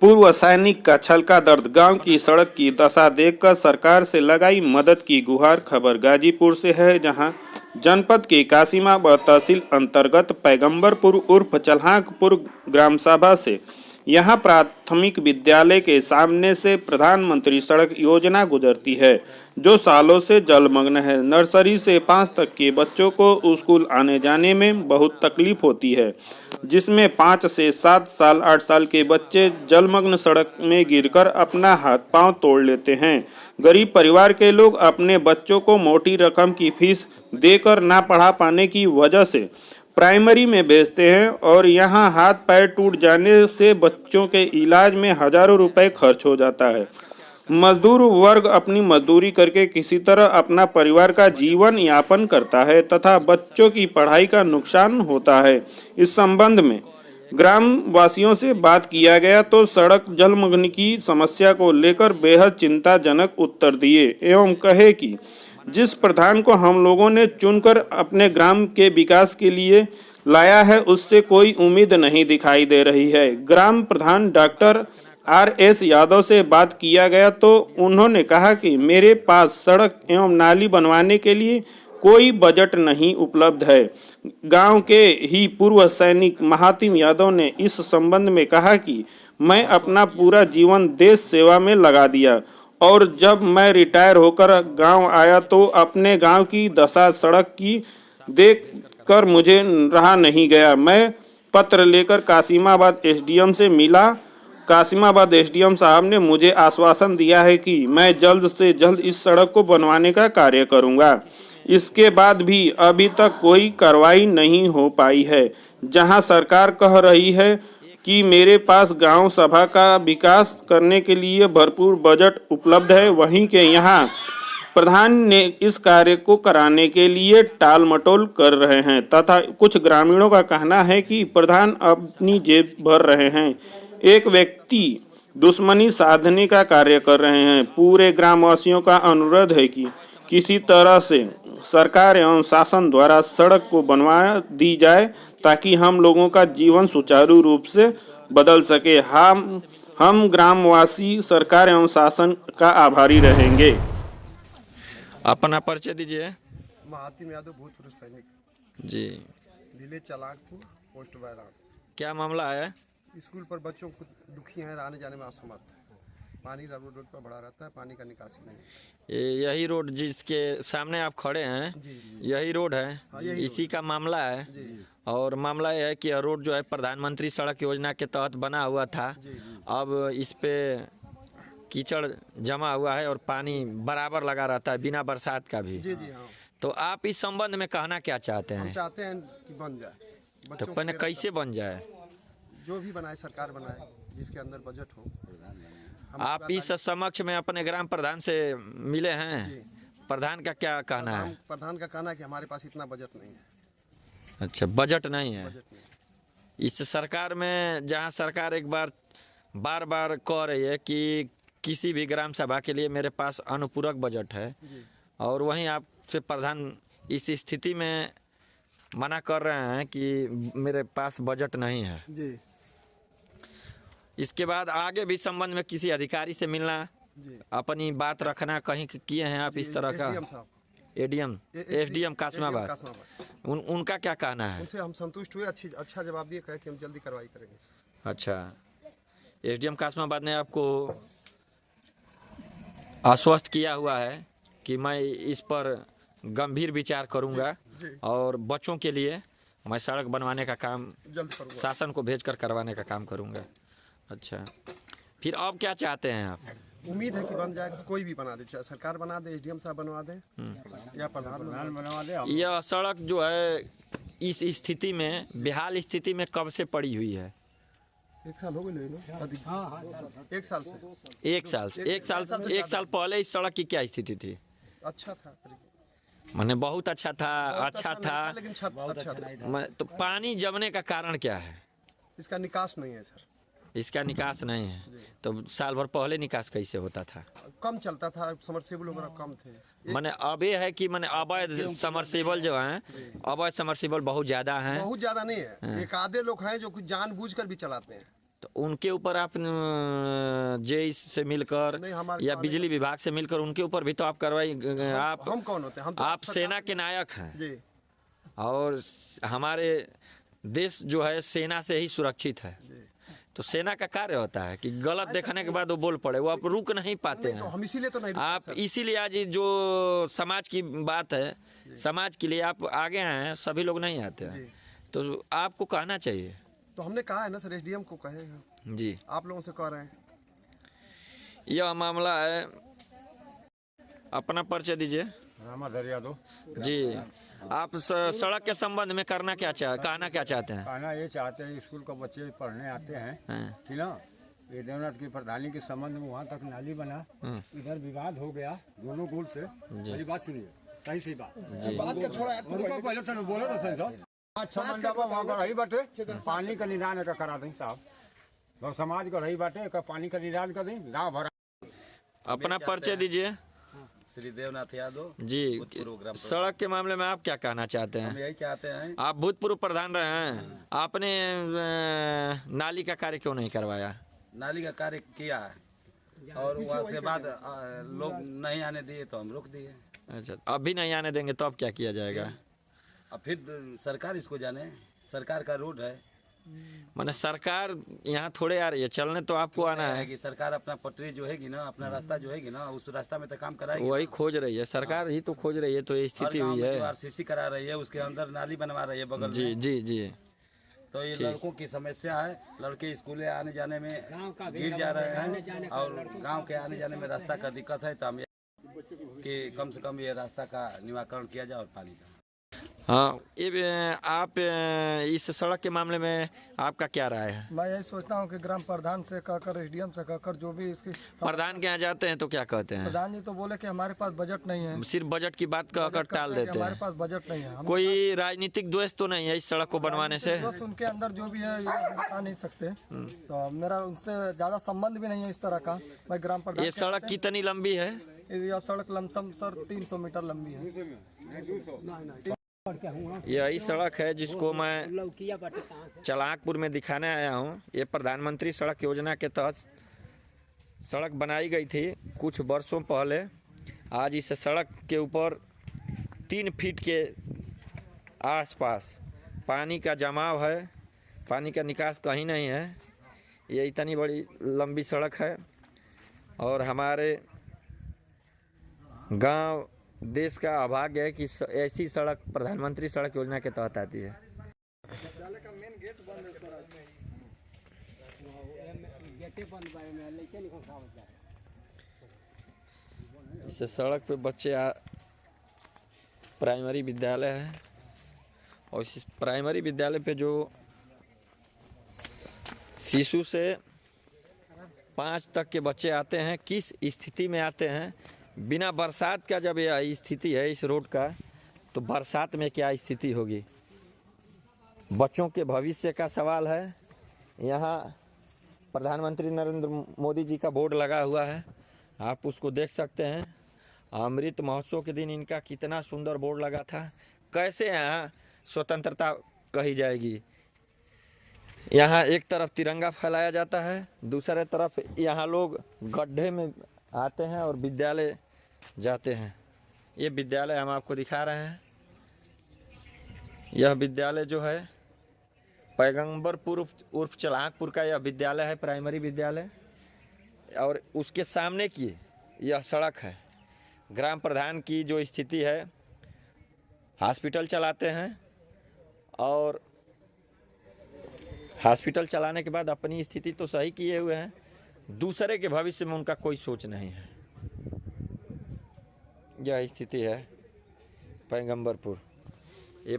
पूर्व सैनिक का छलका दर्द, गांव की सड़क की दशा देखकर सरकार से लगाई मदद की गुहार। खबर गाजीपुर से है, जहां जनपद के कासिमाबाद तहसील अंतर्गत पैगंबरपुर उर्फ चल्हाकपुर ग्राम सभा से यहां प्राथमिक विद्यालय के सामने से प्रधानमंत्री सड़क योजना गुजरती है, जो सालों से जलमग्न है। नर्सरी से 5 तक के बच्चों को स्कूल आने जाने में बहुत तकलीफ होती है, जिसमें 5 से 7 साल 8 साल के बच्चे जलमग्न सड़क में गिरकर अपना हाथ पांव तोड़ लेते हैं। गरीब परिवार के लोग अपने बच्चों को मोटी रकम की फीस देकर ना पढ़ा पाने की वजह से प्राइमरी में भेजते हैं और यहां हाथ पैर टूट जाने से बच्चों के इलाज में हजारों रुपए खर्च हो जाता है। मजदूर वर्ग अपनी मजदूरी करके किसी तरह अपना परिवार का जीवन यापन करता है तथा बच्चों की पढ़ाई का नुकसान होता है। इस संबंध में ग्राम वासियों से बात किया गया तो सड़क जलमग्न की समस्या को लेकर बेहद चिंताजनक उत्तर दिए एवं कहे कि जिस प्रधान को हम लोगों ने चुनकर अपने ग्राम के विकास के लिए लाया है, उससे कोई उम्मीद नहीं दिखाई दे रही है। ग्राम प्रधान डॉक्टर RS यादव से बात किया गया तो उन्होंने कहा कि मेरे पास सड़क एवं नाली बनवाने के लिए कोई बजट नहीं उपलब्ध है। गांव के ही पूर्व सैनिक महातिम यादव ने इस संबंध में कहा कि मैं अपना पूरा जीवन देश सेवा में लगा दिया और जब मैं रिटायर होकर गांव आया तो अपने गांव की दशा सड़क की देखकर मुझे रहा नहीं गया। मैं पत्र लेकर कासिमाबाद SDM से मिला। कासिमाबाद SDM साहब ने मुझे आश्वासन दिया है कि मैं जल्द से जल्द इस सड़क को बनवाने का कार्य करूंगा। इसके बाद भी अभी तक कोई कार्रवाई नहीं हो पाई है। जहां सरकार कह रही है कि मेरे पास गांव सभा का विकास करने के लिए भरपूर बजट उपलब्ध है, वहीं के यहाँ प्रधान ने इस कार्य को कराने के लिए टाल मटोल कर रहे हैं तथा कुछ ग्रामीणों का कहना है कि प्रधान अपनी जेब भर रहे हैं। एक व्यक्ति दुश्मनी साधने का कार्य कर रहे हैं। पूरे ग्रामवासियों का अनुरोध है कि किसी तरह से सरकार एवं शासन द्वारा सड़क को बनवा दी जाए ताकि हम लोगों का जीवन सुचारू रूप से बदल सके। हम ग्रामवासी सरकार एवं शासन का आभारी रहेंगे। अपना परिचय दीजिए। महातिम यादव, भूतपूर्व सैनिक जी। विलेज चलाकपुर, पोस्ट बैराग। क्या मामला है? स्कूल पर बच्चों को दुखी हैं, आने जाने में असमर्थ है। पानी रोड पर भरा रहता है, पानी का निकासी नहीं। यही रोड जिसके सामने आप खड़े हैं, यही रोड है। हाँ, इसी का मामला है। और मामला यह है कि यह रोड जो है प्रधानमंत्री सड़क योजना के तहत बना हुआ था। अब इस पे कीचड़ जमा हुआ है और पानी बराबर लगा रहता है बिना बरसात का भी। हाँ। तो आप इस संबंध में कहना क्या चाहते हैं? हम चाहते हैं कि बन जाए। तो पहले कैसे बन जाए? जो भी बनाए सरकार बनाए, जिसके अंदर बजट हो। आप इस समक्ष में अपने ग्राम प्रधान से मिले हैं? प्रधान का क्या कहना है? प्रधान का कहना है कि हमारे पास इतना बजट नहीं है। अच्छा, बजट नहीं है। इस सरकार में, जहां सरकार एक बार बार कह रही है कि किसी भी ग्राम सभा के लिए मेरे पास अनुपूरक बजट है, और वहीं आपसे प्रधान इस स्थिति में मना कर रहे हैं कि मेरे पास बजट नहीं है जी। इसके बाद आगे भी संबंध में किसी अधिकारी से मिलना, अपनी बात रखना कहीं किए हैं आप इस तरह का? SDM कासिमाबाद, उनका क्या कहना है? उनसे हम संतुष्ट हुए, अच्छा जवाब दिए, कहे कि हम जल्दी कार्रवाई करेंगे। अच्छा, SDM कासिमाबाद ने आपको आश्वस्त किया हुआ है कि मैं इस पर गंभीर विचार करूंगा और बच्चों के लिए मैं सड़क बनवाने का काम शासन को भेजकर करवाने का काम करूंगा। अच्छा, फिर अब क्या चाहते हैं आप? उम्मीद है कि बन जाए, कोई भी बना दे, चाहे सरकार बना दे, SDM साहब बनवा दे या प्रधान बनवा दे। यह सड़क जो है इस स्थिति में, बेहाल स्थिति में कब से पड़ी हुई है? 1 साल हो गए। 1 साल से। 1 साल पहले इस सड़क की क्या स्थिति थी? अच्छा था, मैंने बहुत अच्छा था। अच्छा था, लेकिन अच्छा था। तो पानी जमने का कारण क्या है? इसका निकास नहीं है सर। इसका निकास नहीं है, तो साल भर पहले निकास कैसे होता था? कम चलता था, समरसेबल वगैरह कम थे। मैंने अब ये है कि मैंने अवैध समरसेबल जो हैं, अवैध समरसेबल बहुत ज़्यादा हैं। बहुत ज़्यादा नहीं है, एक आधे लोग हैं जो कुछ जानबूझकर भी चलाते हैं। तो उनके ऊपर आप जेई से मिलकर नहीं, हमारे या बिजली विभाग से मिलकर उनके ऊपर भी तो आप कार्रवाई आप हम कौन होते हैं? हम तो आप सेना के नायक हैं जी। और हमारे देश जो है सेना से ही सुरक्षित है। तो सेना का कार्य होता है कि गलत देखने के बाद वो बोल पड़े, वो आप रुक नहीं पाते तो हैं। हम इसीलिए तो नहीं आप इसीलिए आज ये जो समाज की बात है, समाज के लिए आप आगे आए हैं, सभी लोग नहीं आते हैं। तो आपको कहना चाहिए। तो हमने कहा है ना सर, एसडीएम को कहे हैं, जी, आप लोगों से कह रहे हैं। यह मामला है। अपना परिचय दीजिए। रामा दरिया दो। जी, आप सड़क के संबंध में कहना क्या चाहते हैं? कहना ये चाहते हैं, स्कूल का बच्चे पढ़ने आते हैं हाँ। ठीक ना, ये देवनाथ की प्रधानी के संबंध में वहाँ तक नाली बना, इधर विवाद हो गया दोनों गुट से। मेरी बात सुनिए, सही बात बात का छोड़ा उनको पहले से बोलो ना सही साहब। आज समझ वहाँ का रही बाटे, पानी का निदान का करा दें साहब, और समाज का रही बाटे का पानी का निदान कर दें, गाँव भर। अपना परिचय दीजिए। श्री देवनाथ यादव जी, सड़क के मामले में आप क्या कहना चाहते हम हैं? यही चाहते हैं। आप भूतपूर्व प्रधान रहे हैं, आपने नाली का कार्य क्यों नहीं करवाया? नाली का कार्य किया है और उसके बाद लोग नहीं आने दिए तो हम रोक दिए। अच्छा, अभी नहीं आने देंगे तो अब क्या किया जाएगा? अब फिर सरकार इसको जाने, सरकार का रोड है। माने सरकार यहाँ थोड़े आ रही है, चलने तो आपको आना है। कि सरकार अपना पटरी जो हैगी ना, अपना रास्ता जो हैगी ना, उस रास्ता में तो काम कराएगी। वही खोज रही है, सरकार ही तो खोज रही है, तो ये स्थिति हुई है। आरसीसी करा रही है, उसके अंदर नाली बनवा रही है बगल जी में। जी जी। तो ये लड़कों की समस्या है, लड़के स्कूले आने जाने में गिर जा रहे हैं और गांव के आने जाने में रास्ता का दिक्कत है। तो हम कि कम से कम ये रास्ता का निवारण किया जाए और पानी का। हाँ, ये आप इस सड़क के मामले में आपका क्या राय है? मैं यही सोचता हूँ कि ग्राम प्रधान से कहकर, एसडीएम से कहकर, जो भी इसकी प्रधान के यहाँ जाते हैं तो क्या कहते हैं? प्रधान जी तो बोले कि हमारे पास बजट नहीं है, सिर्फ बजट की बात कहकर टाल कहते हैं कि देते हमारे हैं। पास बजट नहीं है। हम कोई राजनीतिक द्वेष तो नहीं है इस सड़क को बनवाने से? बस उनके अंदर जो भी है ये बता नहीं सकते, तो मेरा उनसे ज्यादा संबंध भी नहीं है इस तरह का। मैं ग्राम प्रधान ये सड़क कितनी लंबी है? यह सड़क लमसम सर 300 मीटर लंबी है। यही सड़क है जिसको मैं चलाकपुर में दिखाने आया हूँ। ये प्रधानमंत्री सड़क योजना के तहत सड़क बनाई गई थी कुछ वर्षों पहले। आज इस सड़क के ऊपर 3 फीट के आसपास पानी का जमाव है, पानी का निकास कहीं नहीं है। ये इतनी बड़ी लंबी सड़क है और हमारे गांव देश का अभाग्य है कि ऐसी सड़क प्रधानमंत्री सड़क योजना के तहत आती है। इस सड़क पे बच्चे प्राइमरी विद्यालय है और इस प्राइमरी विद्यालय पे जो शिशु से 5 तक के बच्चे आते हैं, किस स्थिति में आते हैं बिना बरसात का। जब यह स्थिति है इस रोड का, तो बरसात में क्या स्थिति होगी? बच्चों के भविष्य का सवाल है। यहाँ प्रधानमंत्री नरेंद्र मोदी जी का बोर्ड लगा हुआ है, आप उसको देख सकते हैं। अमृत महोत्सव के दिन इनका कितना सुंदर बोर्ड लगा था। कैसे यहाँ स्वतंत्रता कही जाएगी? यहाँ एक तरफ तिरंगा फहराया जाता है, दूसरे तरफ यहाँ लोग गड्ढे में आते हैं और विद्यालय जाते हैं। ये विद्यालय हम आपको दिखा रहे हैं। यह विद्यालय जो है पैगंबरपुर उर्फ चलाकपुर का यह विद्यालय है, प्राइमरी विद्यालय। और उसके सामने की यह सड़क है। ग्राम प्रधान की जो स्थिति है, हॉस्पिटल चलाते हैं और हॉस्पिटल चलाने के बाद अपनी स्थिति तो सही किए हुए हैं, दूसरे के भविष्य में उनका कोई सोच नहीं है। यह स्थिति है पैगंबरपुर। ये